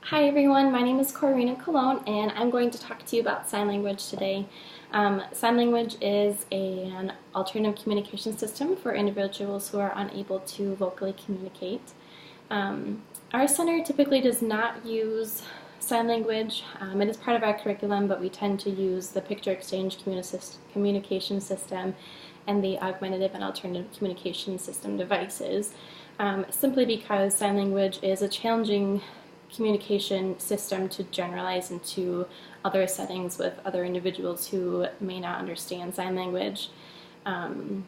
Hi everyone, my name is Corina Colon and I'm going to talk to you about sign language today. Sign language is an alternative communication system for individuals who are unable to vocally communicate. Our center typically does not use sign language. It is part of our curriculum, but we tend to use the picture exchange communication system and the augmentative and alternative communication system devices, simply because sign language is a challenging communication system to generalize into other settings with other individuals who may not understand sign language. And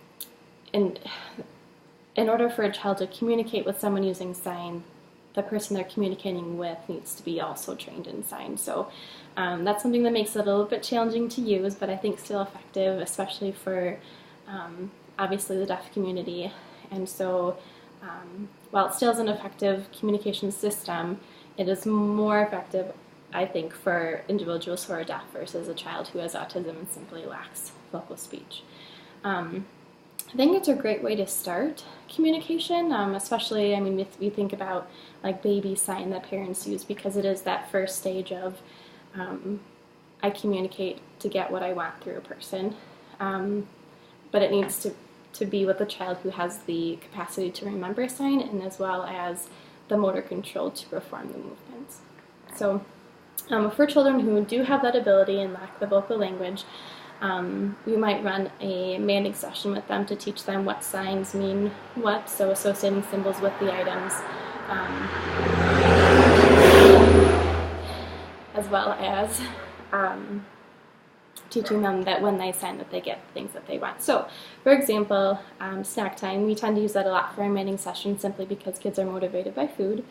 in order for a child to communicate with someone using sign, the person they're communicating with needs to be also trained in sign. So that's something that makes it a little bit challenging to use, but I think still effective, especially for obviously the deaf community. And so while it still is an effective communication system, it is more effective, I think, for individuals who are deaf versus a child who has autism and simply lacks vocal speech. I think it's a great way to start communication, especially, if we think about like baby sign that parents use, because it is that first stage of I communicate to get what I want through a person. But it needs to be with a child who has the capacity to remember a sign and as well as the motor control to perform the movements. So for children who do have that ability and lack the vocal language, we might run a manding session with them to teach them what signs mean what, so associating symbols with the items, as well as teaching them that when they sign that they get things that they want. So, for example, snack time, we tend to use that a lot for our manning session simply because kids are motivated by food.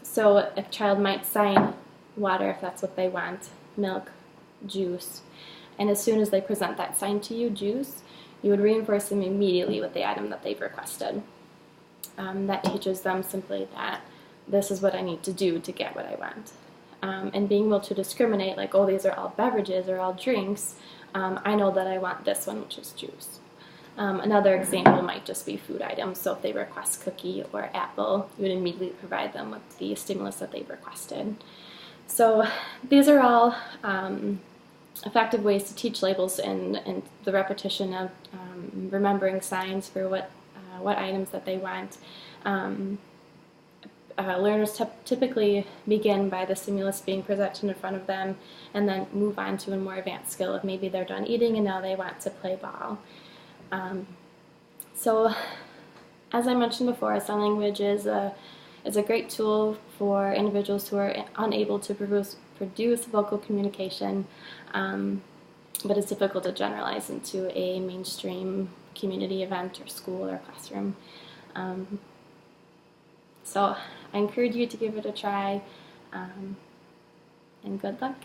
So a child might sign water if that's what they want, milk, juice, and as soon as they present that sign to you, juice, you would reinforce them immediately with the item that they've requested. That teaches them simply that this is what I need to do to get what I want. And being able to discriminate, like, oh, these are all beverages or all drinks, I know that I want this one, which is juice. Another example might just be food items. So if they request cookie or apple, you would immediately provide them with the stimulus that they've requested. So these are all effective ways to teach labels and the repetition of remembering signs for what items that they want. Learners typically begin by the stimulus being presented in front of them and then move on to a more advanced skill of maybe they're done eating and now they want to play ball. So as I mentioned before, sign language is a great tool for individuals who are unable to produce vocal communication, but it's difficult to generalize into a mainstream community event or school or classroom. So I encourage you to give it a try, and good luck.